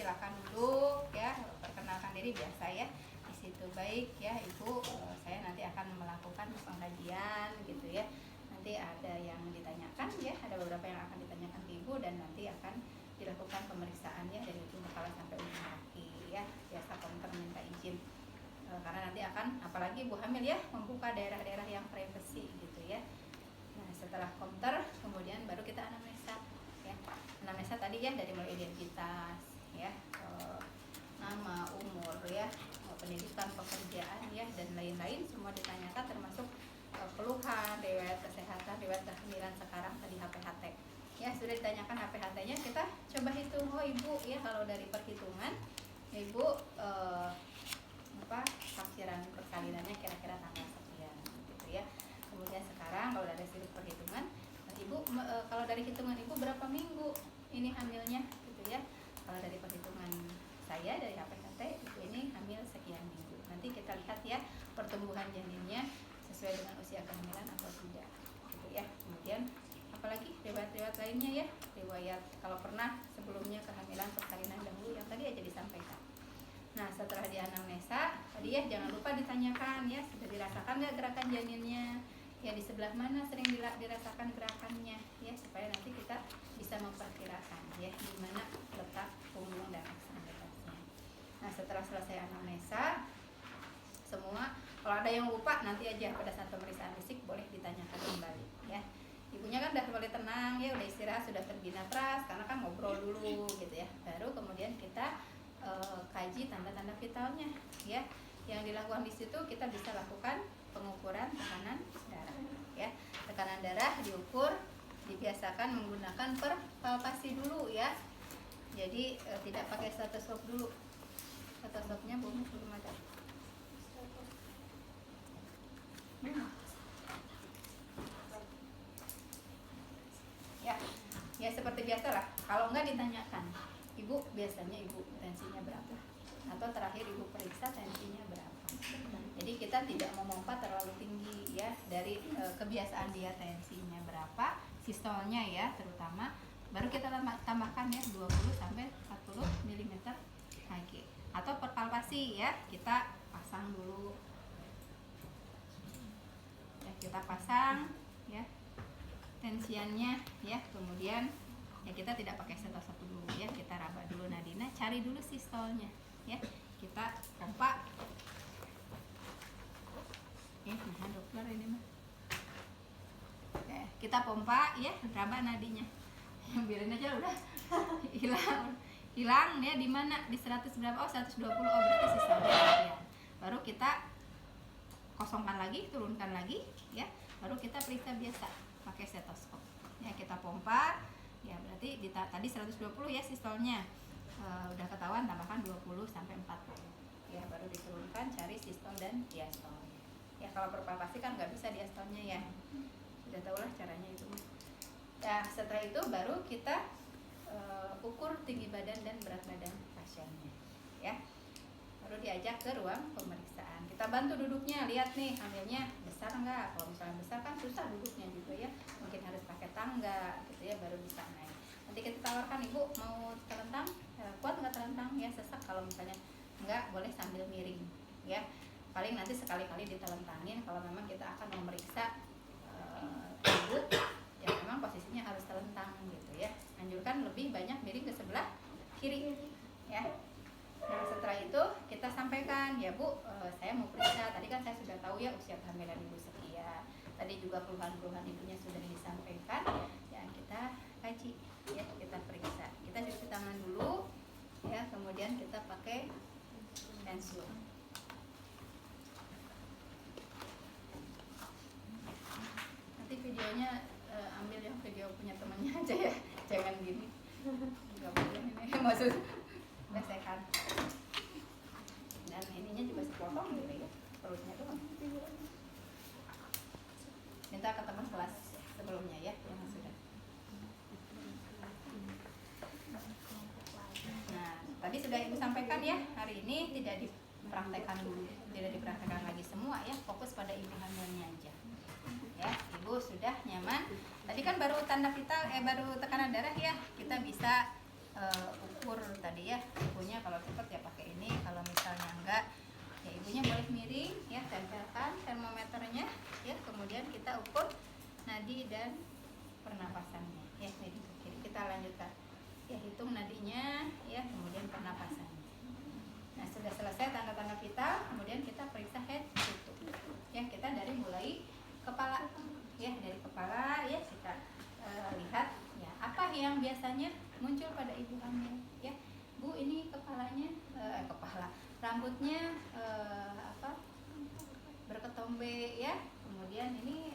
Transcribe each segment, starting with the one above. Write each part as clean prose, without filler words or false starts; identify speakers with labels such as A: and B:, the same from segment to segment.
A: silakan duduk ya, perkenalkan diri biasa ya. Di situ baik ya Ibu, saya nanti akan melakukan pengkajian gitu ya. Nanti ada yang ditanyakan ya, ada beberapa yang akan ditanyakan ke Ibu dan nanti akan dilakukan pemeriksaan ya dari ujung kepala sampai ujung kaki ya. Biasa counter minta izin. Karena nanti akan apalagi ibu hamil ya membuka daerah-daerah yang privasi gitu ya. Nah setelah counter kemudian baru kita anamnesa ya. Anamnesa tadi ya dari mulai identitas ya, nama, umur ya, pendidikan, pekerjaan ya dan lain-lain semua ditanyakan termasuk keluhan, riwayat kesehatan, riwayat kehamilan sekarang tadi HPHT ya sudah ditanyakan HPHT-nya. Kita coba hitung, oh ibu ya kalau dari perhitungan ibu taksiran persalinannya kira-kira tanggal sekian gitu ya. Kemudian sekarang kalau dari sudut perhitungan ibu kalau dari hitungan ibu berapa minggu ini hamilnya gitu ya. Kalau dari perhitungan saya dari HPHT ibu ini hamil sekian minggu. Nanti kita lihat ya pertumbuhan janinnya sesuai dengan usia kehamilan atau tidak gitu ya. Kemudian apalagi riwayat-riwayat lainnya ya, riwayat kalau pernah sebelumnya kehamilan persalinan dahulu yang tadi aja disampaikan. Nah setelah di anamnesa tadi ya jangan lupa ditanyakan ya sudah dirasakan nggak gerakan janinnya ya, di sebelah mana sering dirasakan gerakannya ya, supaya nanti kita bisa memperkirakan ya di mana letak punggung dan ekstremitasnya. Nah setelah selesai anamnesa semua, kalau ada yang lupa nanti aja pada saat pemeriksaan fisik boleh ditanyakan kembali ya. Ibunya kan udah mulai tenang ya, udah istirahat, sudah terbina pras karena kan ngobrol dulu gitu ya. Baru kemudian kita kaji tanda-tanda vitalnya ya. Yang dilakukan di situ kita bisa lakukan pengukuran tekanan darah ya. Tekanan darah diukur, dibiasakan menggunakan palpasi dulu ya. Jadi tidak pakai stetoskop dulu. Stetoskopnya belum ada. Ya seperti biasa lah. Kalau enggak ditanyakan, ibu biasanya ibu tensinya berapa? Atau terakhir ibu periksa tensinya berapa? Jadi kita tidak memompa terlalu tinggi ya. Dari kebiasaan dia tensinya berapa, sistolnya ya terutama, baru kita tambahkan ya 20 sampai 40 mm Hg. Atau per palpasi ya, kita pasang dulu. Ya, kita pasang ya tensiannya ya, kemudian ya kita tidak pakai stetoskop dulu ya, kita raba dulu nadina, cari dulu sistolnya ya, kita pompa nah dokter ini mah ya, kita pompa ya, raba nadinya biarin aja udah hilang ya, di mana di 100 berapa, oh 120, oh berarti sistolnya ya. Baru kita kosongkan lagi, turunkan lagi ya, baru kita periksa biasa pakai stetoskop ya, kita pompa ya, berarti tadi 120 ya sistolnya, udah ketahuan tambahkan 20 sampai 40 ya, baru diturunkan cari sistol dan diastol ya. Kalau berpalpasi kan nggak bisa diastolnya ya, sudah tahulah caranya itu ya. Setelah itu baru kita ukur tinggi badan dan berat badan pasiennya ya, baru diajak ke ruang pemeriksaan. Kita bantu duduknya, lihat nih hamilnya besar enggak. Kalau misalnya besar kan susah duduknya juga ya, mungkin harus pakai tangga gitu ya baru bisa naik. Nanti kita tawarkan, ibu mau terlentang, kuat nggak terlentang ya, sesak. Kalau misalnya enggak boleh sambil miring ya, paling nanti sekali-kali ditelentangin kalau memang kita akan memeriksa ibu yang memang posisinya harus terlentang gitu ya. Anjurkan lebih banyak miring ke sebelah kiri ya. Nah setelah itu kita sampaikan ya bu, saya mau periksa, tadi kan saya sudah tahu ya usia kehamilan ibu sekian, tadi juga keluhan-keluhan ibunya sudah disampaikan ya, kita kaji ya, kita periksa, kita cuci tangan dulu ya, kemudian kita pakai tensiun. Nanti videonya ambil yang video punya temannya aja ya, jangan gini, nggak boleh ini maksud lesehan. Dan ininya juga sepotong gitu ya, perutnya doang. Minta ke teman kelas sebelumnya ya yang sudah. Nah tadi sudah ibu sampaikan ya, hari ini tidak dipraktekkan dulu, tidak dipraktekkan lagi semua ya, fokus pada ibu hamilnya aja ya. Ibu sudah nyaman, tadi kan baru tanda vital baru tekanan darah ya, kita bisa ukur tadi ya, ibunya kalau cepet ya pakai ini, kalau misalnya enggak ya ibunya boleh miring ya, tempelkan termometernya ya, kemudian kita ukur nadi dan pernapasannya ya. Jadi kita lanjutkan ya, hitung nadinya ya, kemudian pernapasannya. Nah sudah selesai tanda-tanda kita, kemudian kita periksa head tutup ya. Kita dari mulai kepala ya, dari kepala ya kita lihat ya, apa yang biasanya muncul pada ibu hamil ya. Bu, ini kepalanya kepala rambutnya berketombe ya, kemudian ini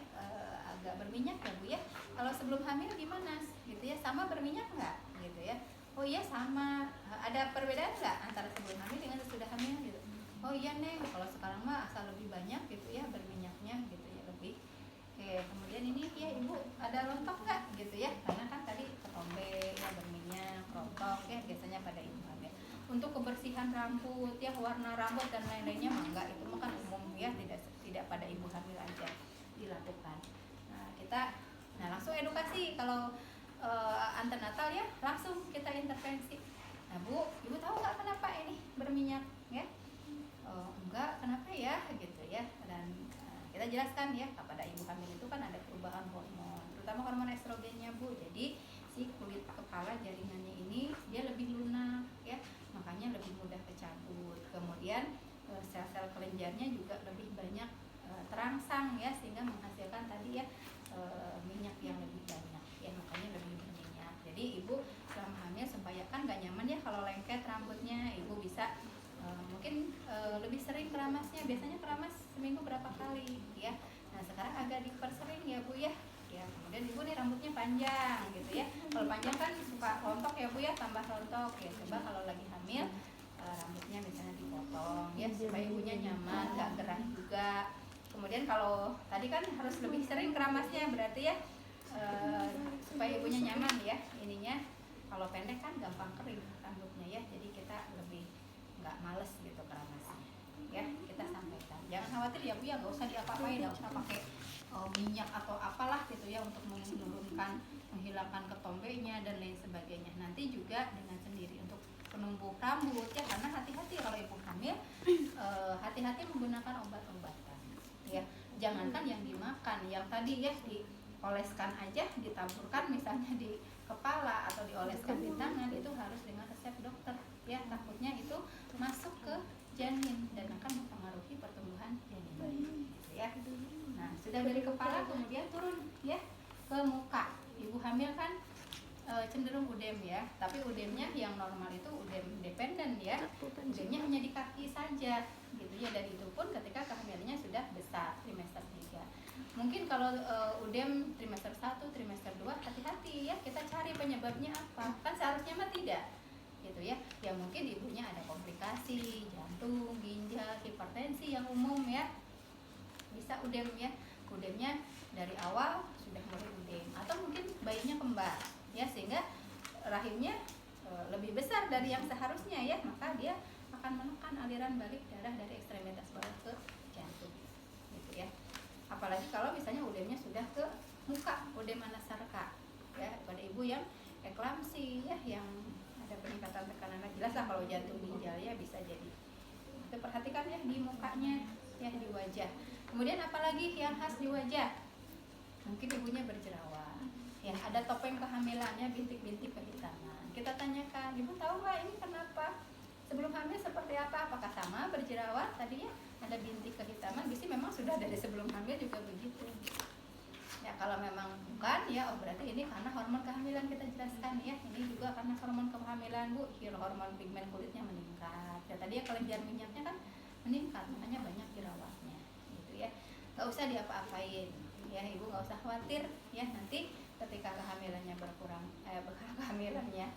A: agak berminyak ya Bu ya. Kalau sebelum hamil gimana gitu ya, sama berminyak nggak gitu ya. Oh iya sama. Ada perbedaan nggak antara sebelum hamil dengan sesudah hamil gitu? Oh iya Neng, kalau sekarang mah asal lebih banyak gitu ya berminyaknya gitu ya, lebih. Oke, kemudian ini ya Ibu ada rontok nggak gitu ya, karena kan tadi ketombe ya, berminyak, rontok ya biasanya pada ibu hamil. Untuk kebersihan rambut ya, warna rambut dan lain-lainnya mah enggak, itu mah kan umum ya, tidak pada ibu hamil aja dilakukan. Nah kita langsung edukasi kalau antenatal ya, langsung kita intervensi. Nah Bu, Ibu tahu nggak kenapa ini berminyak ya? Enggak, kenapa ya gitu ya. Dan kita jelaskan ya, kepada ibu hamil itu kan ada perubahan hormon, terutama hormon estrogennya Bu. Jadi si kulit kepala jaringannya ini dia lebih lunak ya, makanya lebih mudah kecabut. Kemudian sel-sel kelenjarnya juga lebih banyak terangsang ya, sehingga menghasilkan tadi ya minyak yang lebih banyak ya, makanya lebih berminyak. Jadi ibu selama hamil supaya kan gak nyaman ya kalau lengket rambutnya, ibu bisa mungkin lebih sering keramasnya. Biasanya keramas seminggu berapa kali ya. Nah sekarang agak dipersering ya Bu ya. Ya kemudian ibu nih rambutnya panjang gitu ya. Kalau panjang kan suka rontok ya Bu ya, tambah rontok ya. Coba kalau lagi hamil rambutnya misalnya dipotong ya, supaya ibunya nyaman, gak gerah juga. Kemudian kalau tadi kan harus lebih sering keramasnya, berarti ya supaya ibunya nyaman ya ininya. Kalau pendek kan gampang kering rambutnya ya, jadi kita lebih nggak males gitu keramasnya ya. Kita sampaikan, jangan khawatir ya Bu ya, nggak usah diapa-apain, nggak usah pakai minyak atau apalah gitu ya untuk menurunkan, menghilangkan ketombenya dan lain sebagainya. Nanti juga dengan sendiri untuk penumbuh rambut ya, karena hati-hati kalau ibu hamil, hati-hati menggunakan obat-obatan ya. Jangankan yang dimakan, yang tadi ya dioleskan aja, ditaburkan misalnya di kepala atau dioleskan di tangan, itu harus dengan resep dokter ya, takutnya itu masuk ke janin dan akan mempengaruhi pertumbuhan janin gitu ya. Nah sudah dari kepala kemudian turun ya ke muka. Ibu hamil kan cenderung udem ya, tapi udemnya yang normal itu udem dependen ya, udemnya hanya di kaki saja gitu ya, dan itu pun ketika kehamilannya sudah besar, trimester 3. Mungkin kalau udem trimester 1, trimester 2, hati-hati ya, kita cari penyebabnya apa. Kan seharusnya mah tidak gitu ya, yang mungkin ibunya ada komplikasi jantung, ginjal, hipertensi yang umum ya, bisa udem ya. Udemnya dari awal sudah mulai udem, atau mungkin bayinya kembar ya, sehingga rahimnya lebih besar dari yang seharusnya ya, maka dia akan menekan aliran balik darah dari ekstremitas bawah ke jantung gitu ya. Apalagi kalau misalnya udemnya sudah ke muka, udem anasarka ya, pada ibu yang eklamsi ya, yang ada peningkatan tekanan, jelas lah kalau jantung, ginjal ya bisa jadi. Itu perhatikan ya di mukanya ya, di wajah. Kemudian apalagi yang khas di wajah, mungkin ibunya berjerawat ya, ada topeng kehamilannya, bintik-bintik kehitaman. Kita tanyakan, ibu tahu nggak ini kenapa? Sebelum hamil seperti apa? Apakah sama berjerawat tadinya ada bintik kehitaman? Bisa memang sudah dari sebelum hamil juga begitu ya. Kalau memang bukan ya, oh berarti ini karena hormon kehamilan, kita jelaskan ya, ini juga karena hormon kehamilan Bu, hormon pigmen kulitnya meningkat ya, tadi ya kelenjar minyaknya kan meningkat, makanya banyak jerawatnya gitu ya. Gak usah diapa-apain ya, ibu gak usah khawatir ya, nanti ketika kehamilannya berkurang, kehamilannya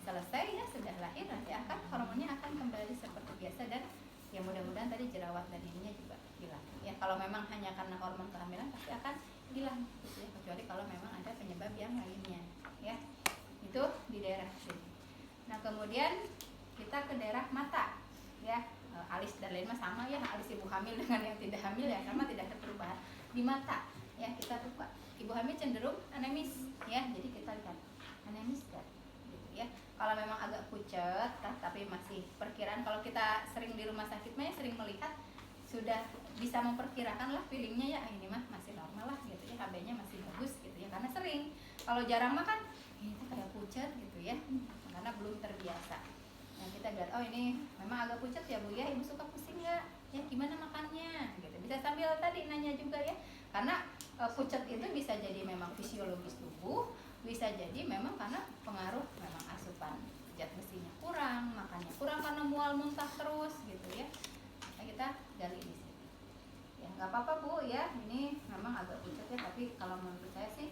A: selesai ya, sudah lahir, nanti akan hormonnya akan kembali seperti biasa, dan ya mudah-mudahan tadi jerawat dan ininya juga hilang ya. Kalau memang hanya karena hormon kehamilan pasti akan hilang gitu ya, kecuali kalau memang ada penyebab yang lainnya ya. Itu di daerah sini. Nah kemudian kita ke daerah mata ya, alis dan lain mah sama ya, alis ibu hamil dengan yang tidak hamil ya sama, tidak ada perubahan. Di mata ya kita buka, ibu hamil cenderung anemis ya, jadi kita lihat anemis kan gitu ya. kalau memang agak pucat, tapi masih perkiraan, kalau kita sering di rumah sakit mah sering melihat, sudah bisa memperkirakan lah feelingnya ya, ini mah masih normal lah gitu ya, HB-nya masih bagus gitu ya, karena sering. Kalau jarang mah kan ini kayak pucat gitu ya, karena belum terbiasa. Nah kita lihat, oh ini memang agak pucat ya Bu ya, Ibu suka pusing nggak? Ya gimana makannya? Gitu. Bisa sambil tadi nanya juga ya, karena pucat itu bisa jadi memang fisiologis tubuh, bisa jadi memang karena pengaruh memang asupan zat besinya kurang, makannya kurang karena mual muntah terus gitu ya. Nah, kita gali di sini. Ya nggak apa-apa Bu ya, ini memang agak pucat ya, tapi kalau menurut saya sih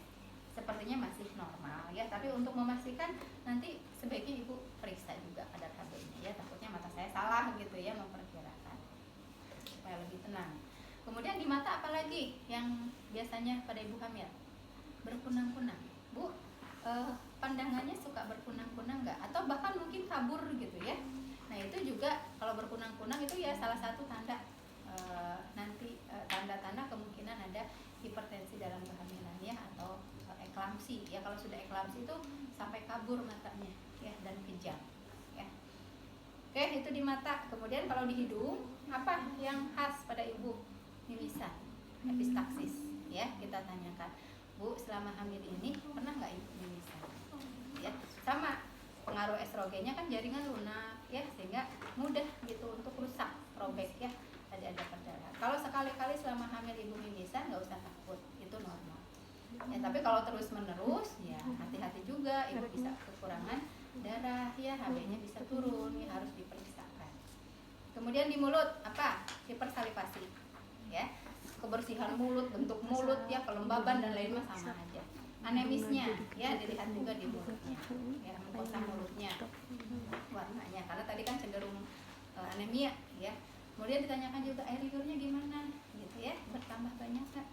A: sepertinya masih normal ya. Tapi untuk memastikan nanti sebaiknya Ibu periksa juga kadar HB-nya ya, takutnya mata saya salah gitu ya memperkirakan, supaya lebih tenang. Kemudian di mata apalagi yang biasanya pada ibu hamil? Berkunang-kunang. Bu, pandangannya suka berkunang-kunang nggak? Atau bahkan mungkin kabur gitu ya? Nah itu juga kalau berkunang-kunang itu ya salah satu tanda nanti tanda-tanda kemungkinan ada hipertensi dalam kehamilan ya, atau eklamsi ya. Kalau sudah eklamsi itu sampai kabur matanya ya, dan kejang ya. Oke, itu di mata. Kemudian kalau di hidung, apa yang khas pada ibu mimisan? Epistaksis ya, kita tanyakan, Bu selama hamil ini pernah nggak ibu mimisan? Ya, sama pengaruh estrogennya kan jaringan lunak ya, sehingga mudah gitu untuk rusak, robek ya, ada perdarahan. Kalau sekali-kali selama hamil ibu mimisan nggak usah takut, itu normal ya. Tapi kalau terus menerus ya hati-hati juga, ibu bisa kekurangan darah ya, HB-nya bisa turun ya, harus diperiksakan. Kemudian di mulut apa? Hipersalivasi ya, kebersihan mulut, bentuk mulut ya, kelembaban dan lain mah sama aja. Anemisnya ya dilihat juga di mulutnya ya, mukosa mulutnya, warnanya, karena tadi kan cenderung anemia ya. Kemudian ditanyakan juga air liurnya gimana gitu ya, bertambah banyak kan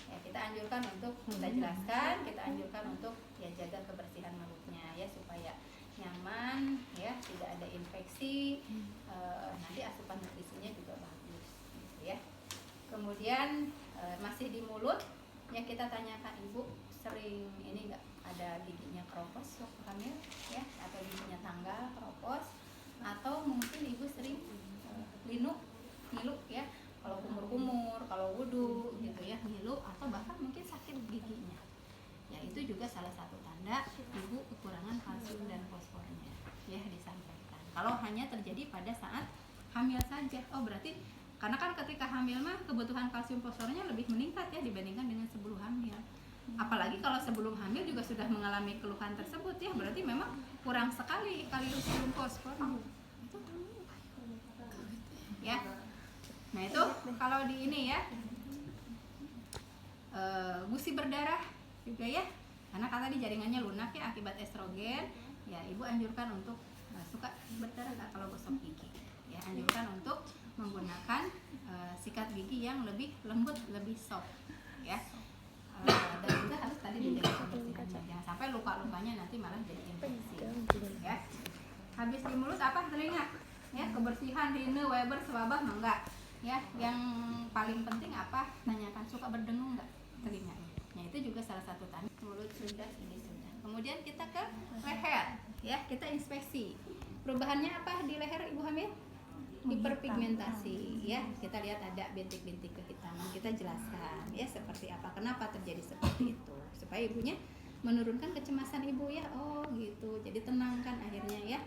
A: ya. Kita anjurkan untuk, kita jelaskan, kita anjurkan untuk ya jaga kebersihan mulutnya ya, supaya nyaman ya, tidak ada infeksi, nanti asupan nutrisinya juga bagus gitu ya. Kemudian masih di mulut ya, kita tanyakan ibu sering ini enggak ada giginya keropos waktu hamil ya, atau giginya tanggal keropos, atau mungkin ibu sering ngilu ya, kalau kumur-kumur, kalau wudhu gitu ya, ngilu, atau bahkan mungkin sakit giginya ya. Itu juga salah satu tanda ibu kekurangan kalsium dan fosfornya ya, disampaikan. Kalau hanya terjadi pada saat hamil saja, oh berarti karena kan ketika hamil mah kebutuhan kalsium fosfornya lebih meningkat ya dibandingkan dengan sebelum hamil. Apalagi kalau sebelum hamil juga sudah mengalami keluhan tersebut ya, berarti memang kurang sekali kalsium fosfor ya. Nah itu kalau di ini ya, gusi berdarah juga ya, karena kan tadi jaringannya lunak ya akibat estrogen ya. Ibu anjurkan untuk suka berdarah nggak kalau gosok gigi ya, anjurkan untuk menggunakan sikat gigi yang lebih lembut, lebih soft ya. Dan juga harus tadi dijaga kebersihannya, jangan sampai luka-lukanya nanti malah jadi infeksi ya. Habis di mulut apa? Telinga ya, kebersihan rine, Weber, swabah enggak ya. Yang paling penting apa? Tanyakan suka berdengung enggak telinganya. Nah itu juga salah satu tanda. Mulut sudah, ini sudah. Kemudian kita ke leher ya, kita inspeksi. Perubahannya apa di leher ibu hamil? Hiperpigmentasi ya, kita lihat ada bintik-bintik kehitaman, kita jelaskan ya seperti apa, kenapa terjadi seperti itu, supaya ibunya menurunkan kecemasan ibu ya. Oh gitu, jadi tenang kan akhirnya ya.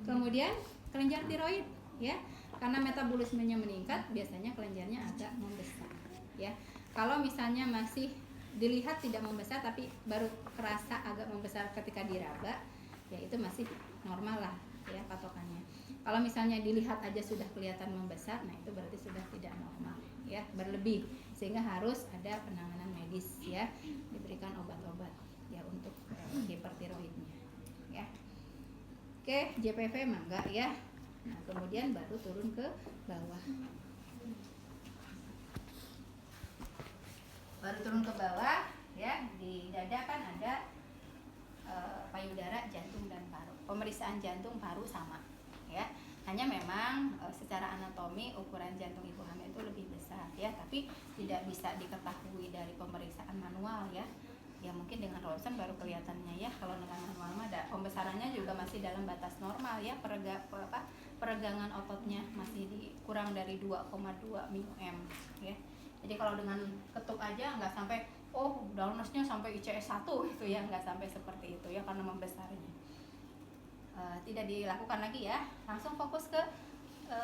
A: Kemudian kelenjar tiroid ya, karena metabolismenya meningkat, biasanya kelenjarnya agak membesar ya. Kalau misalnya masih dilihat tidak membesar tapi baru kerasa agak membesar ketika diraba ya, itu masih normal lah ya patokannya. Kalau misalnya dilihat aja sudah kelihatan membesar, nah itu berarti sudah tidak normal ya, berlebih, sehingga harus ada penanganan medis ya, diberikan obat-obat ya untuk hipertiroidnya ya. Oke, JPV mah enggak ya. Nah kemudian baru turun ke bawah, ya, di dada kan ada payudara, jantung dan paru. Pemeriksaan jantung, paru sama ya, hanya memang secara anatomi ukuran jantung ibu hamil itu lebih besar ya, tapi tidak bisa diketahui dari pemeriksaan manual ya. Ya mungkin dengan ronsen baru kelihatannya ya. Kalau dengan manual mah pembesarannya juga masih dalam batas normal ya. Peregangan ototnya masih kurang dari 2,2 mm ya. Jadi kalau dengan ketuk aja nggak sampai downers-nya sampai ICS 1 gitu ya, nggak sampai seperti itu ya karena membesarnya. Tidak dilakukan lagi ya, langsung fokus ke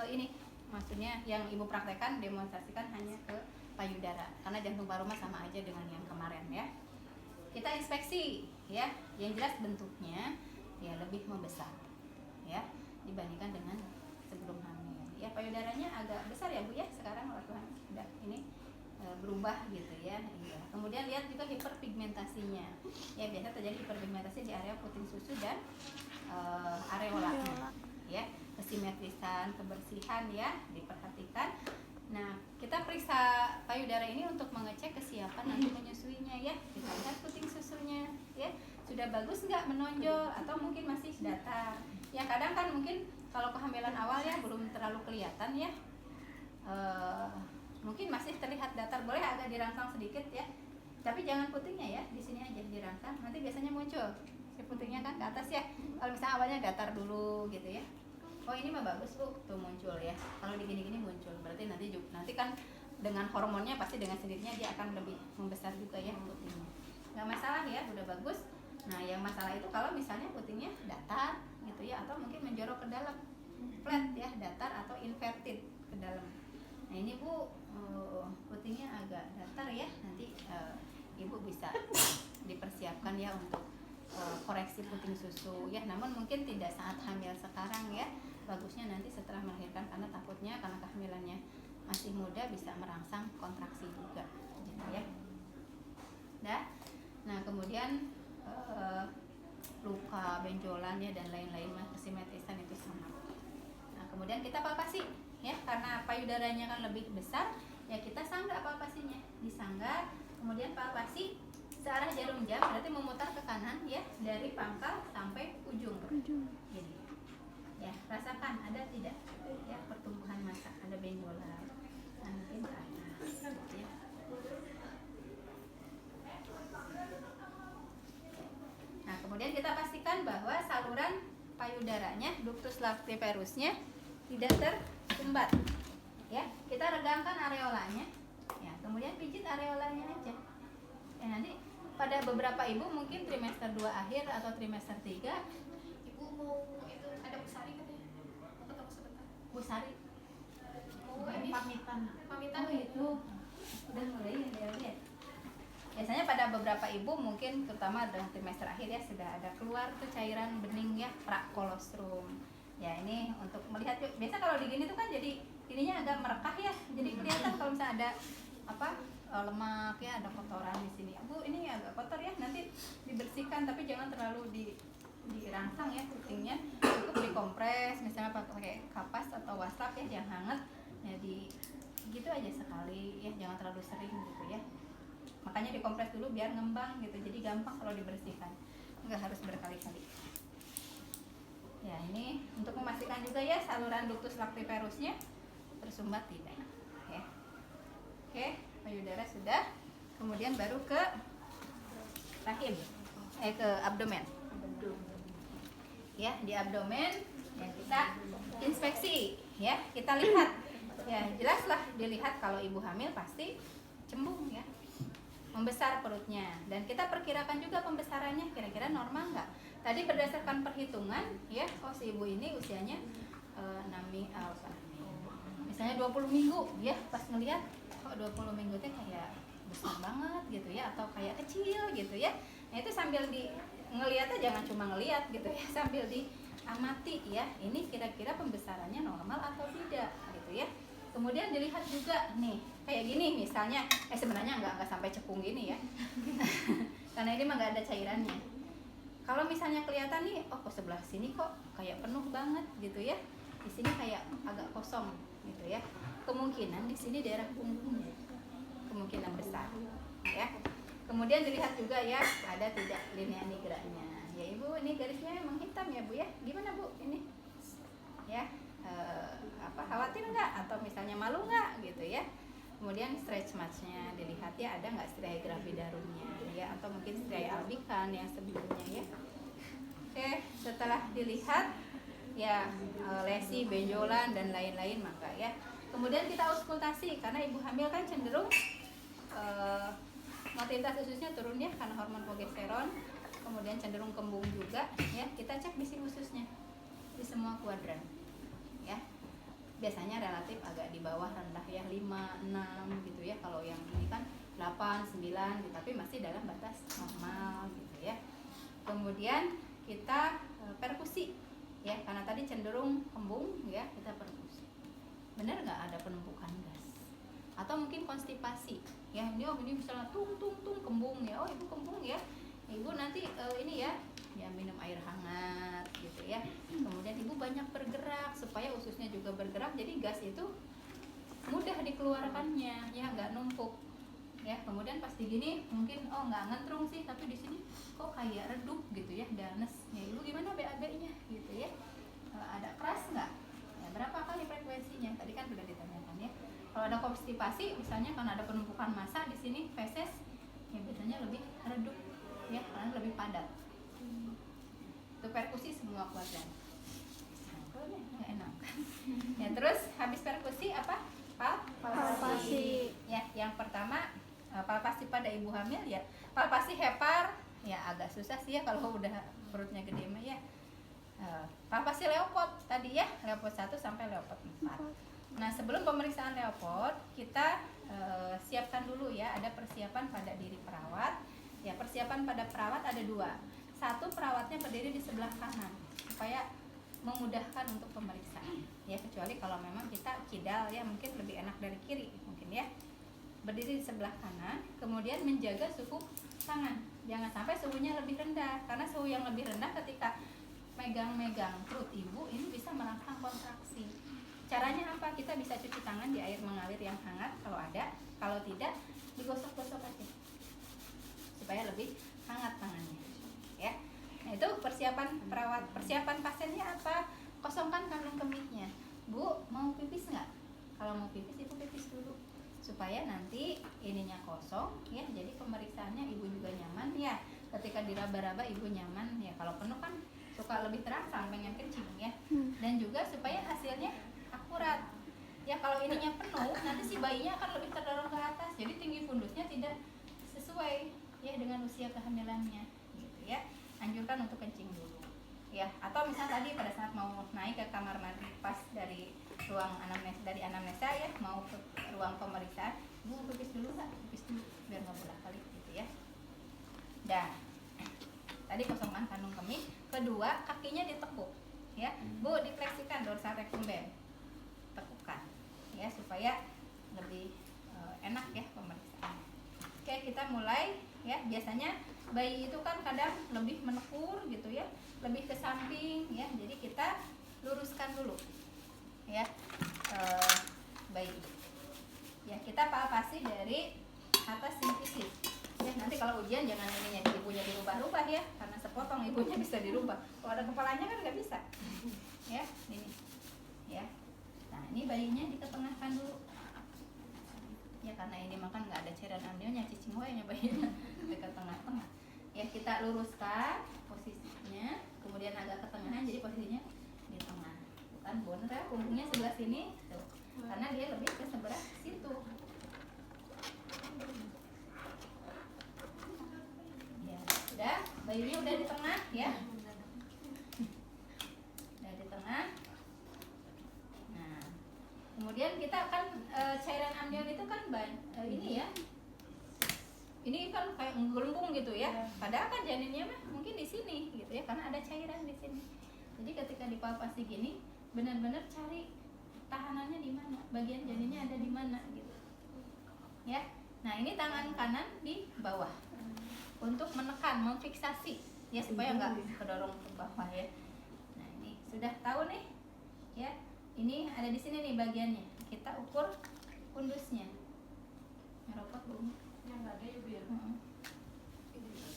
A: ini, maksudnya yang ibu praktekkan, demonstrasikan hanya ke payudara karena jantung paru mah sama aja dengan yang kemarin ya. Kita inspeksi ya, yang jelas bentuknya ya lebih membesar ya dibandingkan dengan sebelum hamil ya. Payudaranya agak besar ya Bu ya sekarang waktu udah ini berubah gitu ya. Iya. Kemudian lihat juga hiperpigmentasinya ya, biasa terjadi hiperpigmentasi di area puting susu dan areolanya ya. Kesimetrisan, kebersihan ya diperhatikan. Nah, kita periksa payudara ini untuk mengecek kesiapan nanti menyusuinya ya. Kita lihat puting susunya ya, sudah bagus nggak menonjol atau mungkin masih datar. Ya kadang kan mungkin kalau kehamilan awal ya belum terlalu kelihatan ya, mungkin masih terlihat datar, boleh agak dirangsang sedikit ya. Tapi jangan putingnya ya, di sini aja dirangsang. Nanti biasanya muncul si putingnya kan ke atas ya. Kalau misalnya awalnya datar dulu gitu ya. Oh ini mah bagus Bu, tuh muncul ya. Kalau digini-gini muncul, berarti nanti kan dengan hormonnya pasti dengan sendirinya dia akan lebih membesar juga ya putingnya. Nggak masalah ya, udah bagus. Nah yang masalah itu kalau misalnya putingnya datar gitu ya, atau mungkin menjorok ke dalam, flat ya, datar atau inverted ke dalam. Nah ini Bu, putingnya agak datar ya, nanti ibu bisa dipersiapkan ya untuk koreksi puting susu ya. Namun mungkin tidak saat hamil sekarang ya, bagusnya nanti setelah melahirkan karena takutnya karena kehamilannya masih muda bisa merangsang kontraksi juga gitu ya. Nah kemudian luka, benjolan ya dan lain-lain, kesimetrisan itu sama. Nah kemudian kita palpasi ya, karena payudaranya kan lebih besar ya, kita sanggah palpasinya, disangga kemudian palpasi searah jarum jam, berarti memutar ke kanan ya dari pangkal sampai ujung. Gini. Ya, rasakan ada tidak ya pertumbuhan massa, ada benjolan. Nah, mungkin ke atas ya. Nah, kemudian kita pastikan bahwa saluran payudaranya, ductus lactiferusnya tidak tersumbat. Ya, kita regangkan areolanya. Ya, kemudian pijit areolanya aja. Ya, nanti pada beberapa ibu mungkin trimester 2 akhir atau trimester 3 ibu mau itu ada Bu Sari katanya mau ketemu sebentar. Bu Sari pamitan itu udah mulai ya. Biasanya pada beberapa ibu mungkin terutama dengan trimester akhir ya sudah ada keluar tuh cairan bening ya, prakolostrum ya. Ini untuk melihat, biasa kalau digini tuh kan jadi ininya agak merekah ya, jadi kelihatan kalau misalnya ada lemak ya, ada kotoran di sini. Bu ini agak kotor ya, nanti dibersihkan tapi jangan terlalu dirangsang ya putingnya, cukup dikompres misalnya pakai kapas atau wastaf ya, yang hangat ya, di gitu aja sekali ya, jangan terlalu sering gitu ya. Makanya dikompres dulu biar ngembang gitu, jadi gampang kalau dibersihkan, nggak harus berkali-kali. Ya ini untuk memastikan juga ya saluran ductus lactiferusnya tersumbat tidak ya. Oke, payudara sudah, kemudian baru ke rahim, ke abdomen. Ya, di abdomen ya kita inspeksi ya, kita lihat ya, jelaslah dilihat kalau ibu hamil pasti cembung ya, membesar perutnya, dan kita perkirakan juga pembesarannya kira-kira normal nggak. Tadi berdasarkan perhitungan ya, si ibu ini usianya misalnya 20 minggu ya, pas ngelihat kok 20 minggu itu kayak besar banget gitu ya, atau kayak kecil gitu ya. Nah itu sambil ngelihatnya jangan cuma ngelihat gitu ya, sambil diamati ya, ini kira-kira pembesarannya normal atau tidak gitu ya. Kemudian dilihat juga nih kayak gini misalnya, sebenarnya nggak sampai cekung gini ya karena ini mah nggak ada cairannya. Kalau misalnya kelihatan nih, kok sebelah sini kok kayak penuh banget gitu ya, di sini kayak agak kosong gitu ya, kemungkinan di sini daerah punggungnya kemungkinan besar ya. Kemudian dilihat juga ya, ada tidak linea nigranya ya. Ibu ini garisnya emang hitam ya Bu ya, gimana Bu ini ya, khawatir nggak atau misalnya malu nggak gitu ya. Kemudian stretch marks-nya dilihat ya, ada nggak striae gravidarumnya ya, atau mungkin striae albicans yang sebelumnya ya. Oke, setelah dilihat ya lesi, benjolan dan lain-lain maka ya. Kemudian kita auskultasi karena ibu hamil kan cenderung motilitas ususnya turun ya karena hormon progesteron. Kemudian cenderung kembung juga ya. Kita cek bisi ususnya di semua kuadran ya. Biasanya relatif agak di bawah rendah ya, 5, 6 gitu ya. Kalau yang ini kan 8, 9 gitu, tapi masih dalam batas normal gitu ya. Kemudian kita perkusi ya, karena tadi cenderung kembung ya, kita perkusi. Benar nggak ada penumpukan gas? Atau mungkin konstipasi ya, ini misalnya tung kembung ya, oh ibu kembung ya, ibu nanti ini ya minum air hangat gitu ya. Kemudian ibu banyak bergerak supaya ususnya juga bergerak, jadi gas itu mudah dikeluarkannya ya, nggak numpuk ya. Kemudian pas digini mungkin oh nggak ngentrung sih, tapi di sini kok kayak redup gitu ya, danes ya. Ibu gimana BAB-nya gitu ya, ada keras nggak ya, berapa kali frekuensinya tadi kan sudah ditanyakan ya. Kalau ada konstipasi misalnya karena ada penumpukan massa di sini feses ya, biasanya lebih redup ya, karena lebih padat. Itu perkusi semua kuadran. Nggak enak. Ya, terus habis perkusi apa? Palpasi. Ya, yang pertama palpasi pada ibu hamil ya. Palpasi hepar ya agak susah sih ya kalau udah perutnya gede mah ya. Palpasi Leopold tadi ya, Leopold 1 sampai Leopold 4. Nah, sebelum pemeriksaan Leopold kita siapkan dulu ya, ada persiapan pada diri perawat. Ya, persiapan pada perawat ada 2. Satu, perawatnya berdiri di sebelah kanan supaya memudahkan untuk pemeriksaan ya, kecuali kalau memang kita kidal ya, mungkin lebih enak dari kiri mungkin ya. Berdiri di sebelah kanan, kemudian menjaga suhu tangan, jangan sampai suhunya lebih rendah, karena suhu yang lebih rendah ketika megang perut ibu ini bisa merangsang kontraksi. Caranya apa? Kita bisa cuci tangan di air mengalir yang hangat kalau ada, kalau tidak digosok-gosok aja supaya lebih hangat tangannya ya. Nah, itu persiapan perawat. Persiapan pasiennya apa? Kosongkan kandung kemihnya. Bu, mau pipis nggak? Kalau mau pipis, ibu pipis dulu supaya nanti ininya kosong ya, jadi pemeriksaannya ibu juga nyaman ya. Ketika diraba-raba ibu nyaman ya. Kalau penuh kan suka lebih terangsang, pengen kencing ya. Dan juga supaya hasilnya akurat ya. Kalau ininya penuh, nanti si bayinya akan lebih terdorong ke atas, jadi tinggi fundusnya tidak sesuai ya dengan usia kehamilannya gitu ya. Anjurkan untuk kencing dulu ya. Atau misalnya tadi pada saat mau naik ke kamar mandi pas dari ruang anamnesa ya, mau ke ruang pemeriksaan, bu pipis dulu nggak? Pipis dulu biar nggak bolak-balik gitu ya. Dan tadi kosongkan kandung kemih. Kedua, kakinya ditekuk ya. Bu, difleksikan dorsal rectum band, tekukan ya supaya lebih enak ya pemeriksaan. Oke, kita mulai ya. Biasanya bayi itu kan kadang lebih menekur gitu ya, lebih ke samping ya, jadi kita luruskan dulu ya bayi ya. Kita palpasi dari atas simfisis ya. Nanti kalau ujian jangan ininya ibunya dirubah-rubah ya, karena sepotong ibunya bisa dirubah, kalau ada kepalanya kan nggak bisa ya. Ini ya. Nah, ini bayinya diketengahkan dulu ya, karena ini makan nggak ada cairan amnionya, cicing wayanya bayinya ke tengah-tengah ya. Kita luruskan posisinya, kemudian agak ke tengahan, jadi posisinya di tengah, bukan bener ya, punggungnya sebelah sini tuh, karena dia lebih ke sebelah situ ya. Sudah, bayinya udah di tengah ya, udah di tengah. Nah, kemudian kita kan cairan amnion itu kan ini ya, ini kan kayak gelembung gitu ya. Padahal kan janinnya mah mungkin di sini gitu ya, karena ada cairan di sini. Jadi ketika dipalpasi gini, benar-benar cari tahanannya di mana, bagian janinnya ada di mana gitu. Ya. Nah, ini tangan kanan di bawah untuk menekan, memfiksasi ya, supaya nggak kedorong ke bawah ya. Nah, ini sudah tahu nih ya. Ini ada di sini nih bagiannya. Kita ukur fundusnya. Meropot belum?
B: Nggak ada ya Bu ya?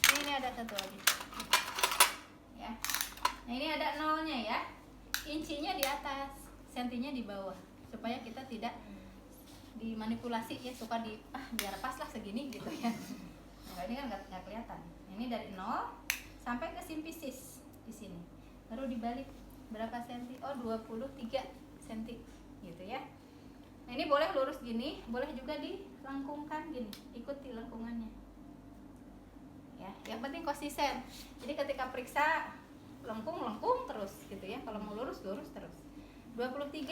A: Ini ada satu lagi ya. Nah, ini ada nolnya ya, incinya di atas, sentinya di bawah, supaya kita tidak dimanipulasi ya, suka biar pas lah segini gitu ya. Nah, ini kan nggak kelihatan. Ini dari 0 sampai ke simpisis di sini. Baru dibalik berapa senti? Oh, 23 senti gitu ya. Nah, ini boleh lurus gini, boleh juga dilengkungkan gini, ikuti lengkungannya. Ya, yang penting konsisten. Jadi ketika periksa lengkung terus gitu ya. Kalau mau lurus terus. 23.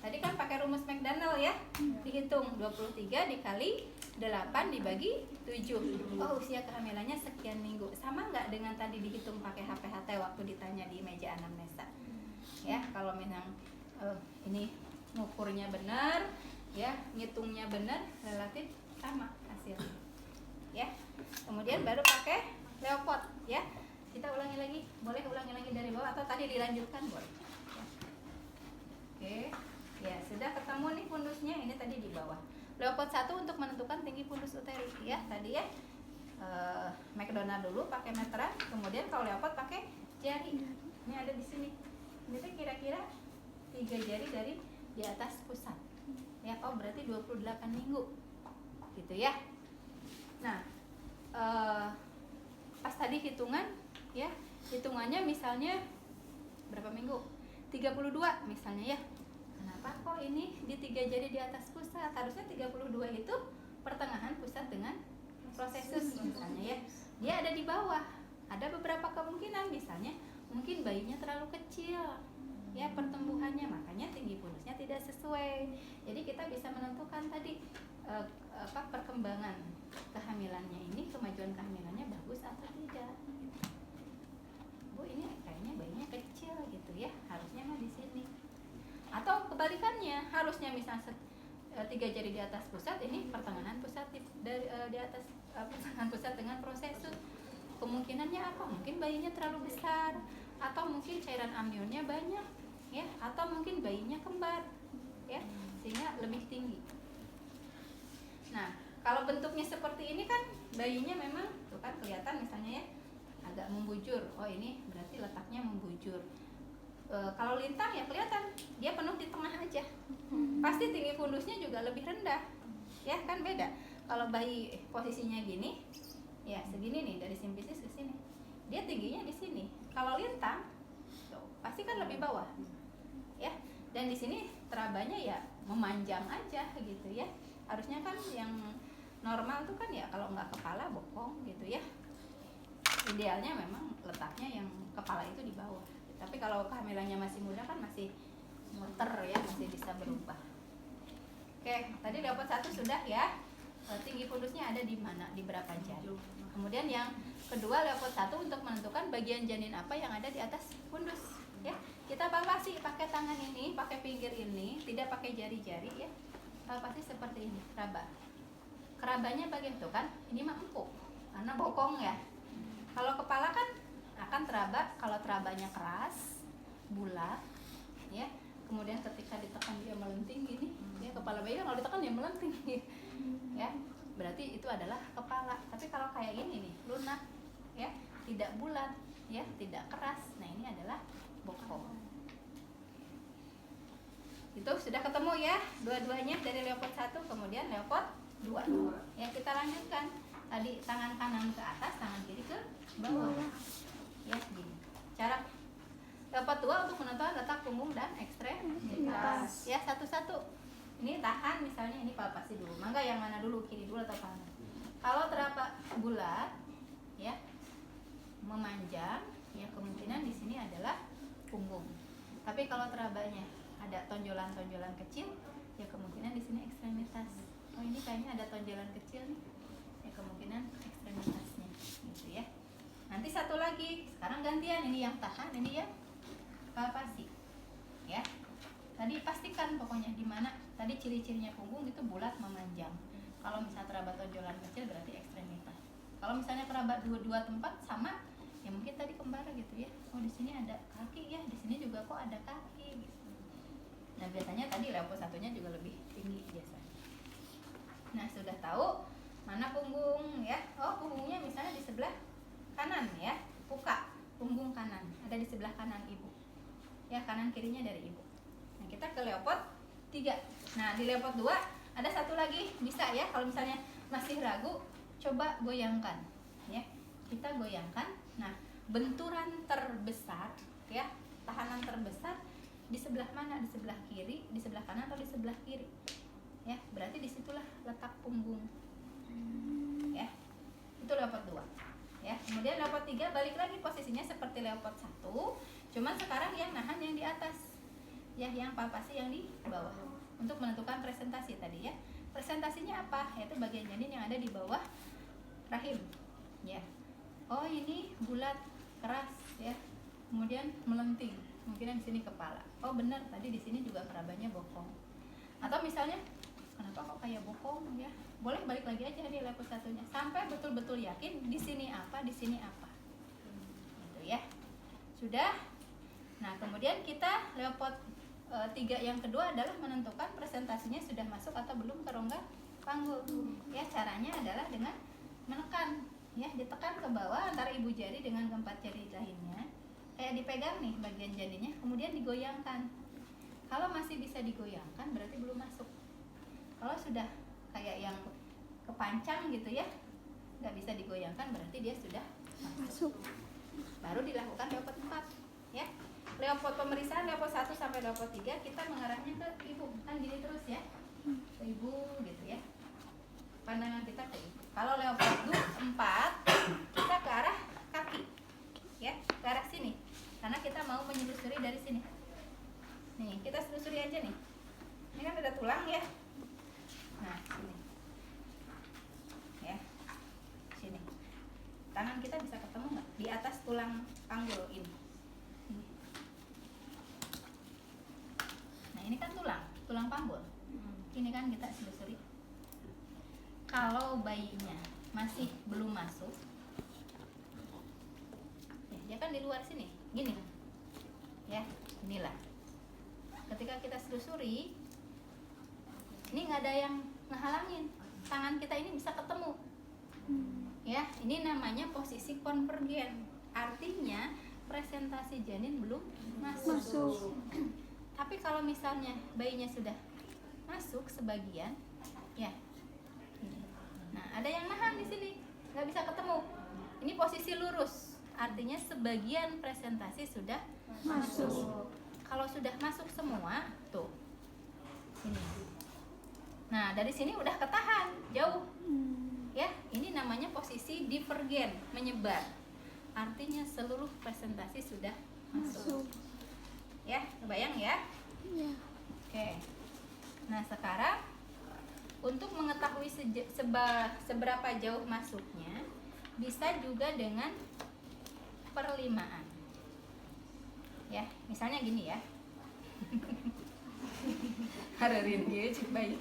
A: Tadi kan pakai rumus McDonald ya. Dihitung 23 dikali 8 dibagi 7. Oh, usia kehamilannya sekian minggu. Sama nggak dengan tadi dihitung pakai HPHT waktu ditanya di meja anamnesa? Ya, kalau memang ini ngukurnya benar, ya, ngitungnya benar, relatif sama hasilnya. Ya. Kemudian baru pakai Leopard ya. Kita ulangi lagi, boleh ulangi lagi dari bawah atau tadi dilanjutkan boleh. Ya. Oke. Ya, sudah ketemu nih fundusnya, ini tadi di bawah. Leopard 1 untuk menentukan tinggi fundus uteri ya, tadi ya. McDonald dulu pakai meteran, kemudian kalau Leopard pakai jari. Ini ada di sini. Ini tuh kira-kira 3 jari dari di atas pusat. Ya, oh berarti 28 minggu. Gitu ya. Nah, pas tadi hitungan ya, hitungannya misalnya berapa minggu? 32 misalnya ya. Kenapa kok ini di 3 jari di atas pusat? Harusnya 32 itu pertengahan pusat dengan prosesus misalnya ya. Dia ada di bawah. Ada beberapa kemungkinan, misalnya mungkin bayinya terlalu kecil ya pertumbuhannya, makanya tinggi fundusnya tidak sesuai. Jadi kita bisa menentukan tadi perkembangan kehamilannya ini, kemajuan kehamilannya bagus atau tidak. Bu, ini kayaknya bayinya kecil gitu ya, harusnya mah di sini. Atau kebalikannya, harusnya misalnya 3 jari di atas pusat, ini pertengahan pusat di atas pertengahan pusat dengan prosesus. Kemungkinannya apa? Mungkin bayinya terlalu besar, atau mungkin cairan amnionnya banyak, ya, atau mungkin bayinya kembar, ya, sehingga lebih tinggi. Nah, kalau bentuknya seperti ini kan bayinya memang tuh kan kelihatan misalnya ya agak membujur. Oh, ini berarti letaknya membujur. Kalau lintang ya kelihatan dia penuh di tengah aja. Pasti tinggi fundusnya juga lebih rendah. Ya, kan beda. Kalau bayi posisinya gini, ya segini nih dari simpisis ke sini. Dia tingginya di sini. Kalau lintang tuh, pasti kan lebih bawah. Ya. Dan di sini terabanya ya memanjang aja gitu ya. Harusnya kan yang normal tuh kan ya kalau nggak kepala bokong gitu ya. Idealnya memang letaknya yang kepala itu di bawah. Tapi kalau kehamilannya masih muda kan masih muter ya, masih bisa berubah. Oke, tadi Leopard 1 sudah ya. Tinggi fundusnya ada di mana, di berapa jari. Kemudian yang kedua Leopard 1 untuk menentukan bagian janin apa yang ada di atas fundus ya. Kita palpasi pakai tangan ini, pakai pinggir ini, tidak pakai jari-jari ya. Palpasi seperti ini, keraba. Kerabanya bagian itu kan, ini mah empuk karena bokong ya. Kalau kepala kan akan teraba, kalau terabanya keras, bulat ya. Kemudian ketika ditekan dia melenting gini, ya kepala bayi kalau ditekan dia melenting ya. Berarti itu adalah kepala. Tapi kalau kayak gini nih, lunak ya, tidak bulat ya, tidak keras. Nah, ini adalah bokong. Itu sudah ketemu ya dua-duanya dari Leopard 1 kemudian Leopard 2. Ya, kita lanjutkan. Tadi tangan kanan ke atas, tangan kiri ke bawah. Ya, gini. Cara Leopard 2 untuk menentukan letak punggung dan ekstremitas. Ya, satu-satu. Ini tahan misalnya, ini palpasi dulu. Mangga yang mana dulu, kiri dulu atau kanan? Kalau teraba bulat ya, memanjang, ya kemungkinan di sini adalah punggung. Tapi kalau terabanya ada tonjolan-tonjolan kecil, ya kemungkinan di sini ekstremitas. Oh, ini kayaknya ada tonjolan kecil nih. Ya kemungkinan ekstremitasnya gitu ya. Nanti satu lagi, sekarang gantian, ini yang tahan, ini yang palpasi. Ya. Tadi pastikan pokoknya di mana tadi ciri-cirinya punggung itu bulat memanjang. Kalau misalnya teraba tonjolan kecil berarti ekstremitas. Kalau misalnya teraba dua tempat sama, ya mungkin tadi kembar gitu ya. Oh, di sini ada kaki ya, di sini juga kok ada kaki gitu. Nah, biasanya tadi Leopard 1-nya juga lebih tinggi biasanya. Nah, sudah tahu mana punggung ya. Oh, punggungnya misalnya di sebelah kanan ya. Puka, punggung kanan ada di sebelah kanan ibu. Ya, kanan kirinya dari ibu. Nah, kita ke Leopard 3. Nah, di Leopard 2 Ada satu lagi bisa ya, kalau misalnya masih ragu, coba goyangkan ya. Kita goyangkan. Nah, benturan terbesar ya, tahanan terbesar di sebelah mana? Di sebelah kiri, di sebelah kanan, atau di sebelah kiri? Ya, berarti disitulah letak punggung. Ya, itu leopard 2. Ya, kemudian leopard 3 balik lagi posisinya seperti leopard 1, cuman sekarang yang nahan yang di atas. Ya, yang palpasi yang di bawah. Untuk menentukan presentasi tadi ya. Presentasinya apa? Yaitu bagian janin yang ada di bawah rahim. Ya. Oh, ini bulat, keras ya. Kemudian melenting. Mungkin di sini kepala. Oh, benar, tadi di sini juga kerabanya bokong. Atau misalnya, kenapa kok kayak bokong ya? Boleh balik lagi aja di level satunya sampai betul-betul yakin di sini apa, di sini apa. Gitu ya. Sudah. Nah, kemudian kita leopard 3 yang kedua adalah menentukan presentasinya sudah masuk atau belum ke rongga panggul. Ya, caranya adalah dengan menekan, ya, ditekan ke bawah antara ibu jari dengan keempat jari lainnya. Kayak dipegang nih bagian janinnya, kemudian digoyangkan. Kalau masih bisa digoyangkan berarti belum masuk. Kalau sudah kayak yang kepancang gitu ya, nggak bisa digoyangkan berarti dia sudah masuk. Baru dilakukan leopard 4 ya. Leopard pemeriksaan leopard 1 sampai leopard 3 kita mengarahnya ke ibu, kan gini terus ya, ke ibu gitu ya, pandangan kita ke ibu. Kalau leopard 4 kita ke arah kaki ya, ke arah sini, karena kita mau menyelusuri dari sini. Nih, kita selusuri aja nih, ini kan ada tulang ya. Nah, sini ya, sini tangan kita bisa ketemu nggak di atas tulang panggul ini? Ini kan tulang panggul. Ini kan kita selusuri. Kalau bayinya masih belum masuk, ya, dia kan di luar sini, gini, ya, inilah. Ketika kita selusuri, ini nggak ada yang ngehalangin, tangan kita ini bisa ketemu. Ya, ini namanya posisi konvergen. Artinya presentasi janin belum masuk. Tapi kalau misalnya bayinya sudah masuk sebagian, ya, nah ada yang nahan di sini, nggak bisa ketemu. Ini posisi lurus, artinya sebagian presentasi sudah masuk. Kalau sudah masuk semua, tuh, sini. Nah, dari sini udah ketahan jauh, ya. Ini namanya posisi divergen, menyebar. Artinya seluruh presentasi sudah masuk. Ya, kebayang ya? Ya. Oke. Nah, sekarang untuk mengetahui seberapa jauh masuknya, bisa juga dengan perlimaan. Ya, misalnya gini ya. Harerin dia cik bayi.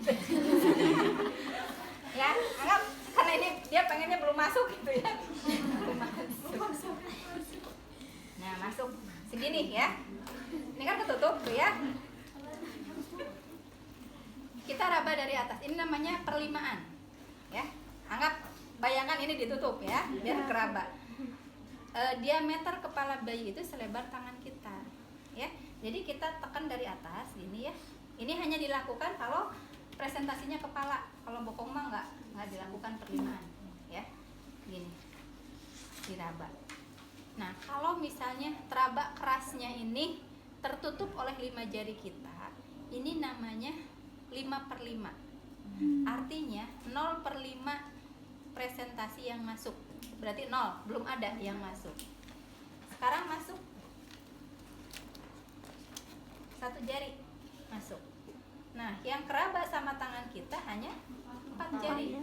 A: Ya, anggap karena ini dia pengennya belum masuk gitu ya. Belum masuk. Nah, masuk segini ya. Ini kan ketutup tuh ya. Kita raba dari atas. Ini namanya perlimaan. Ya. Anggap bayangkan ini ditutup ya, biar keraba. Diameter kepala bayi itu selebar tangan kita. Ya. Jadi kita tekan dari atas gini ya. Ini hanya dilakukan kalau presentasinya kepala. Kalau bokong mah nggak dilakukan perlimaan, ya. Gini. Diraba. Nah, kalau misalnya teraba kerasnya ini tertutup oleh 5 jari kita, ini namanya 5/5. Artinya 0/5 presentasi yang masuk. Berarti 0, belum ada yang masuk. Sekarang masuk 1 jari masuk. Nah, yang keraba sama tangan kita hanya 4 jari.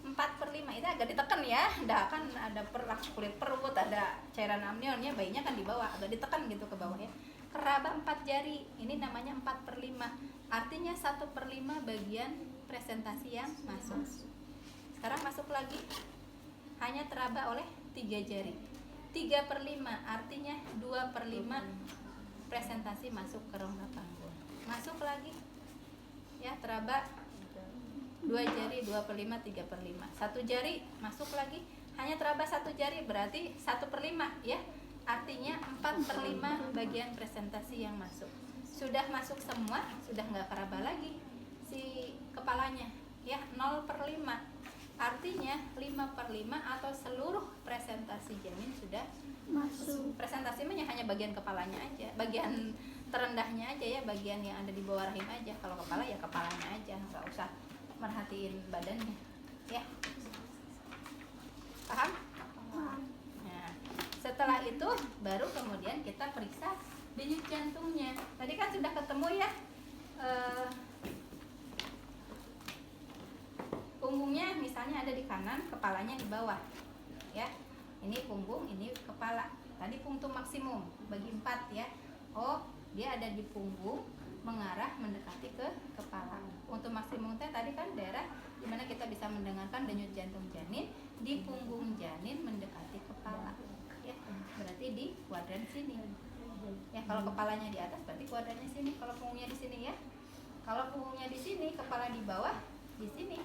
A: 4/5 itu agak ditekan ya, kan ada kulit perut, ada cairan amnionnya, bayinya kan di bawah, agak ditekan gitu ke bawah ya. Keraba 4 jari, ini namanya 4/5. Artinya 1/5 bagian presentasi yang masuk. Sekarang masuk lagi, hanya teraba oleh 3 jari. 3/5 artinya 2/5 presentasi masuk ke rongga panggul. Masuk lagi, ya, teraba 2 jari, 2/5, 3/5. 1 jari masuk lagi, hanya teraba 1 jari, berarti 1/5 ya. Artinya 4/5 bagian presentasi yang masuk. Sudah masuk semua, sudah nggak keraba lagi. si kepalanya ya, 0/5. Artinya 5/5 atau seluruh presentasi janin sudah masuk. Presentasi hanya bagian kepalanya aja, bagian terendahnya aja ya, bagian yang ada di bawah rahim aja. Kalau kepala ya kepalanya aja, nggak usah merhatiin badannya ya. Paham? Nah, setelah itu baru kemudian kita periksa denyut jantungnya. Tadi kan sudah ketemu ya, punggungnya misalnya ada di kanan, kepalanya di bawah ya. Ini punggung, ini kepala. Tadi punktum maksimum bagi 4 ya. Oh, dia ada di punggung mengarah mendekati ke kepala. Untuk maksimum tadi kan daerah dimana kita bisa mendengarkan denyut jantung janin di punggung janin mendekati kepala ya, berarti di kuadran sini ya. Kalau kepalanya di atas berarti kuadrannya sini, kalau punggungnya di sini ya. Kalau punggungnya di sini, kepala di bawah, di sini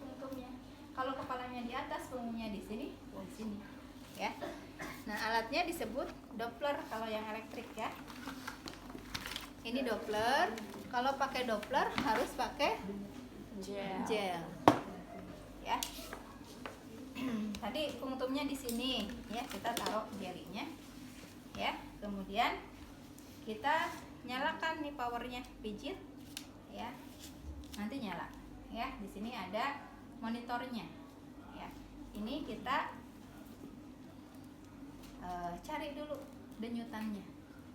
A: punggungnya. Kalau kepalanya di atas, punggungnya di sini ya. Nah, alatnya disebut Doppler kalau yang elektrik ya. Ini Doppler. Kalau pakai Doppler harus pakai gel ya. Tadi punktumnya di sini ya, kita taruh jelinya ya. Kemudian kita nyalakan nih powernya, pijit ya. Nanti nyala ya. Di sini ada monitornya ya. Ini kita cari dulu denyutannya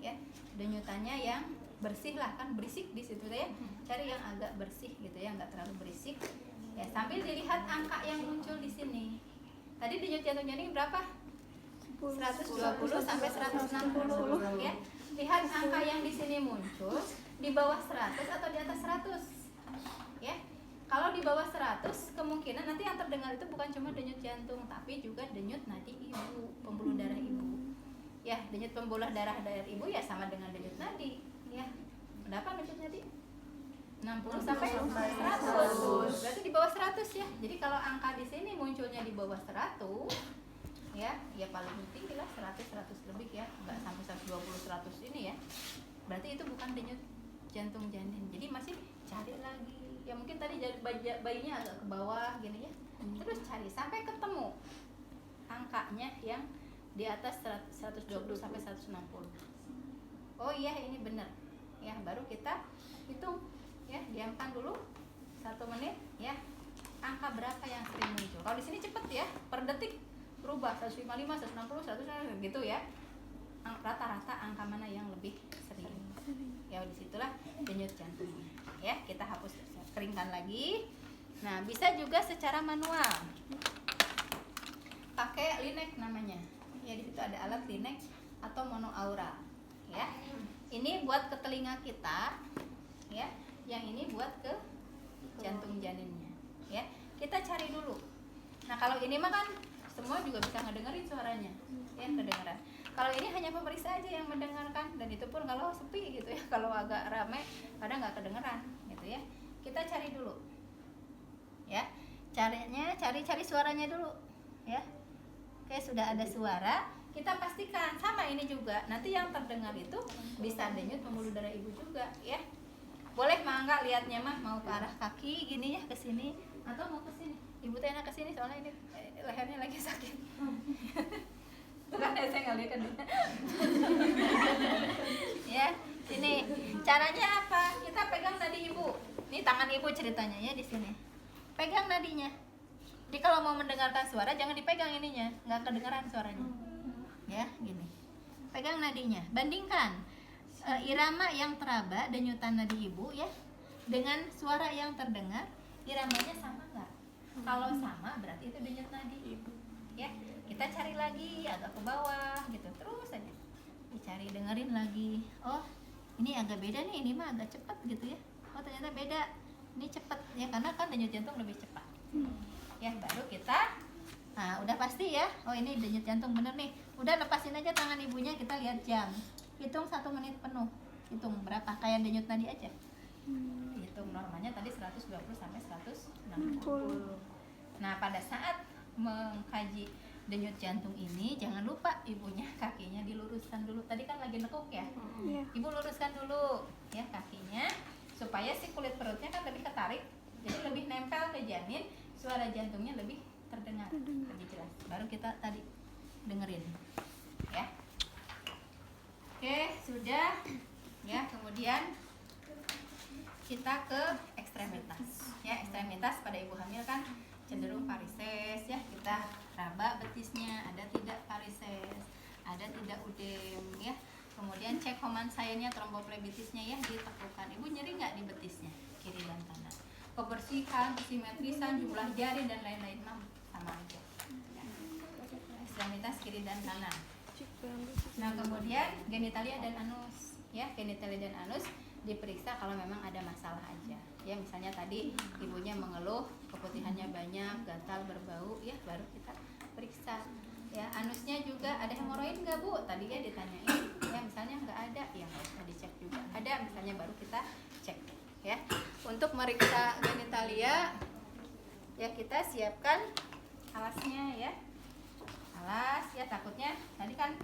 A: ya. Denyutannya yang bersih lah, kan berisik di situ ya. Cari yang agak bersih gitu ya, nggak terlalu berisik ya. Sambil dilihat angka yang muncul di sini. Tadi denyut jantung janin berapa? 120 sampai 160 ya. Lihat angka yang di sini muncul di bawah 100 atau di atas 100 ya. Kalau di bawah 100 kemungkinan nanti yang terdengar itu bukan cuma denyut jantung, tapi juga denyut nadi ibu, pembuluh darah ibu ya. Denyut pembuluh darah ibu ya sama dengan denyut nadi ya. Berapa denyut nadi? 60 sampai 100. Berarti di bawah 100 ya. Jadi kalau angka di sini munculnya di bawah 100 ya, ya paling tinggi lah 100 lebih ya, nggak sampai 120 100 ini ya. Berarti itu bukan denyut jantung janin. Jadi masih cari lagi. Ya mungkin tadi bayinya agak ke bawah gini ya. Terus cari sampai ketemu angkanya yang di atas 120 sampai 160. Oh iya, ini benar. Ya, baru kita hitung ya, diamkan dulu 1 menit ya. Angka berapa yang sering muncul? Kalau di sini cepet ya, per detik berubah 155, 160, 100 gitu ya. Rata-rata angka mana yang lebih sering? Ya, disitulah denyut jantungnya. Ya, kita hapus, keringkan lagi. Nah, bisa juga secara manual. Pakai linek namanya. Ya, di situ ada alat linek atau monoaural. Ya. Ini buat ke telinga kita, ya. Yang ini buat ke jantung janinnya, ya. Kita cari dulu. Nah, kalau ini mah kan semua juga bisa ngedengerin suaranya, ya, kedengeran. Kalau ini hanya pemeriksa aja yang mendengarkan, dan itu pun kalau sepi gitu ya. Kalau agak rame kadang nggak kedengeran, gitu ya. Kita cari dulu, ya. Cari suaranya dulu, ya. Oke, sudah ada suara. Kita pastikan sama ini juga. Nanti yang terdengar itu bisa denyut pembuluh darah ibu juga, ya. Boleh mangga lihatnya mah mau ke arah kaki gini ya, ke sini atau mau ke sini. Ibu teh enak ke sini soalnya ini lehernya lagi sakit. Bukan saya nggak lihat kan. Ya, sini. Caranya apa? Kita pegang nadi ibu. Ini tangan ibu ceritanya ya di sini. Pegang nadinya. Jadi kalau mau mendengarkan suara jangan dipegang ininya, nggak kedengaran suaranya. Ya, gini. Pegang nadinya. Bandingkan irama yang teraba denyutan nadi ibu ya dengan suara yang terdengar, iramanya sama nggak? Kalau sama berarti itu denyut nadi ibu. Ya, kita cari lagi agak ke bawah gitu, terus aja dicari, dengerin lagi. Oh, ini agak beda nih, ini mah agak cepat gitu ya. Oh, ternyata beda, ini cepat ya, karena kan denyut jantung lebih cepat. Ya, baru kita, nah udah pasti ya. Oh, ini denyut jantung bener nih. Udah lepasin aja tangan ibunya, kita lihat jam. Hitung 1 menit penuh. Hitung berapa? Kayak denyut nadi aja. Hitung normalnya tadi 120 sampai 160. Nah, pada saat mengkaji denyut jantung ini jangan lupa ibunya kakinya diluruskan dulu. Tadi kan lagi nekuk ya. Ibu luruskan dulu ya kakinya supaya si kulit perutnya kan lebih ketarik, jadi lebih nempel ke janin, suara jantungnya lebih terdengar, lebih jelas. Baru kita tadi dengerin ya. Oke, sudah ya. Kemudian kita ke ekstremitas ya. Ekstremitas pada ibu hamil kan cenderung varises ya. Kita raba betisnya, ada tidak varises, ada tidak udem ya. Kemudian cek Homan Sayennya, tromboflebitisnya ya, ditekukan. Ibu nyeri nggak di betisnya, kiri dan kanan? Kebersihan, simetrisan, jumlah jari dan lain-lain sama aja ya. Ekstremitas kiri dan kanan. Nah kemudian genitalia dan anus ya. Genitalia dan anus diperiksa kalau memang ada masalah aja ya. Misalnya tadi ibunya mengeluh keputihannya banyak, gatal, berbau ya, baru kita periksa ya. Anusnya juga ada hemoroid nggak bu? Tadi ya ditanyain ya, misalnya nggak ada ya nggak usah dicek juga. Ada misalnya baru kita cek ya. Untuk meriksa genitalia ya kita siapkan alasnya ya. Alas ya, takutnya tadi kan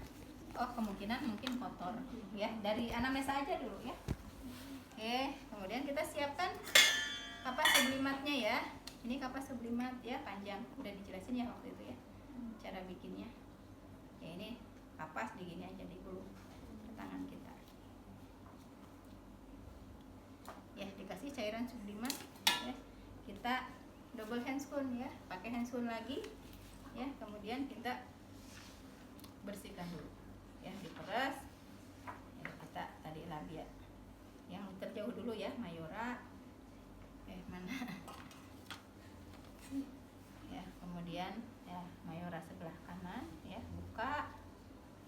A: kemungkinan mungkin kotor ya. Dari anamnesa aja dulu ya. Oke, kemudian kita siapkan kapas sublimatnya ya. Ini kapas sublimat ya, panjang, udah dijelasin ya waktu itu ya cara bikinnya ya. Ini kapas digini aja dulu ke tangan kita ya, dikasih cairan sublimat ya. Kita double handscoon ya, pakai handscoon lagi ya. Kemudian kita bersihkan dulu ya, diperas ya. Kita tadi labia yang terjauh dulu ya, mayora mana ya. Kemudian ya mayora sebelah kanan ya, buka.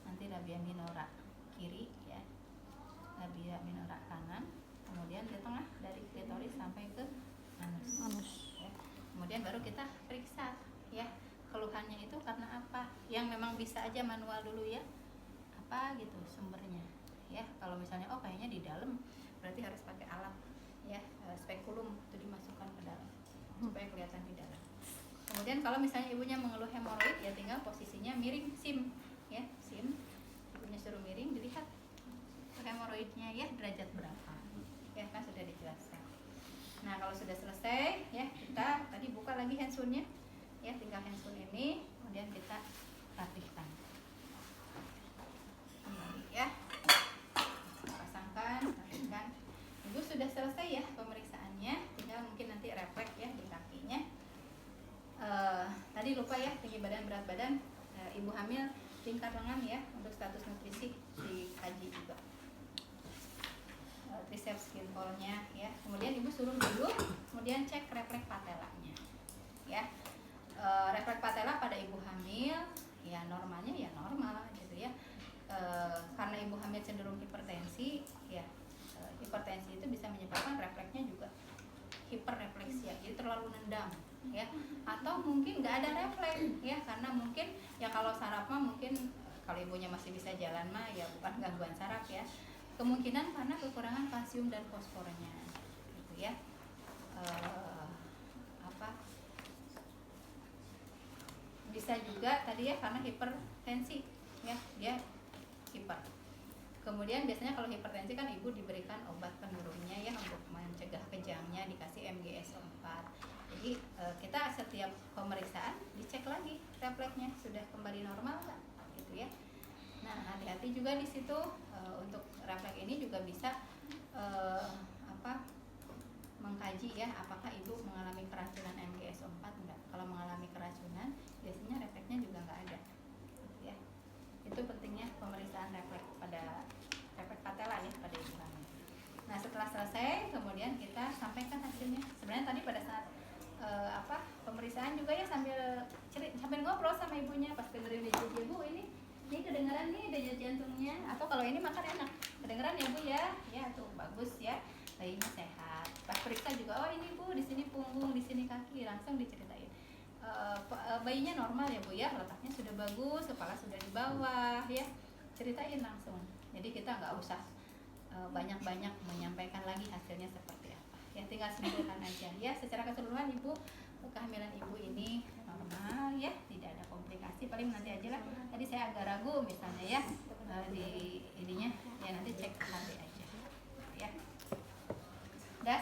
A: Nanti labia minora kiri ya, labia minora kanan. Kemudian di tengah dari klitoris sampai ke anus ya. Kemudian baru kita periksa ya, keluhannya itu karena apa. Yang memang bisa aja manual dulu ya, apa gitu sumbernya ya. Kalau misalnya kayaknya di dalam, berarti harus pakai alat ya, spekulum itu dimasukkan ke dalam supaya kelihatan di dalam. Kemudian kalau misalnya ibunya mengeluh hemoroid ya, tinggal posisinya miring sim ya, sim ibunya suruh miring, dilihat hemoroidnya ya derajat berapa ya, kan sudah dijelaskan. Nah kalau sudah selesai ya, kita tadi buka lagi handscoonnya ya, tinggal handscoon ini kemudian kita rapihkan kembali ya, pasangkan, rapihkan. Ibu sudah selesai ya pemeriksaannya, tinggal mungkin nanti refleks ya di kakinya. Tadi lupa ya, tinggi badan, berat badan, ibu hamil tingkat lengan ya, untuk status nutrisi dikaji juga. Triceps skinfolnya ya. Kemudian ibu suruh dulu, kemudian cek refleks patelanya ya. Refleks patela pada ibu hamil ya normalnya ya normal gitu ya. Karena ibu hamil cenderung hipertensi ya, hipertensi itu bisa menyebabkan refleksnya juga hiperrefleksia, jadi terlalu nendang ya. Atau mungkin nggak ada refleks ya, karena mungkin ya kalau saraf mah mungkin kalau ibunya masih bisa jalan mah ya bukan gangguan saraf ya, kemungkinan karena kekurangan kalsium dan fosfornya gitu ya. Bisa juga tadi ya karena hipertensi ya, dia hiper. Kemudian biasanya kalau hipertensi kan ibu diberikan obat penurunnya ya untuk mencegah kejangnya, dikasih MGS4. Jadi kita setiap pemeriksaan dicek lagi refleksnya sudah kembali normal nggak gitu ya. Nah hati-hati juga di situ, untuk refleks ini juga bisa mengkaji ya apakah ibu mengalami keracunan MGS4 enggak. Kalau mengalami keracunan biasanya refleksnya juga nggak ada gitu ya. Itu pentingnya pemeriksaan refleks pada refleks patela ya pada ibu hamil. Nah setelah selesai kemudian kita sampaikan hasilnya. Sebenarnya tadi pada saat pemeriksaan juga ya sambil ngobrol sama ibunya pas dengerin ibu ini kedengeran nih denyut jantungnya, atau kalau ini makan enak kedengeran ya bu ya tuh bagus ya, bayinya sehat. Pas periksa juga ini bu di sini punggung, di sini kaki, langsung diceritain bayinya normal ya bu ya, letaknya sudah bagus, kepala sudah di bawah ya, ceritain langsung. Jadi kita nggak usah banyak-banyak menyampaikan lagi hasilnya seperti apa ya, tinggal simpulkan aja ya. Secara keseluruhan ibu, kehamilan ibu ini normal ya, tidak ada komplikasi. Paling nanti aja lah, tadi saya agak ragu misalnya ya di ininya ya, nanti cek HB aja ya. Dan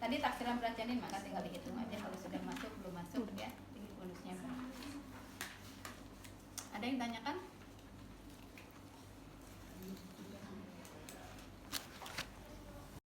A: Tadi taksiran berat janin maka tinggal dihitung aja kalau sudah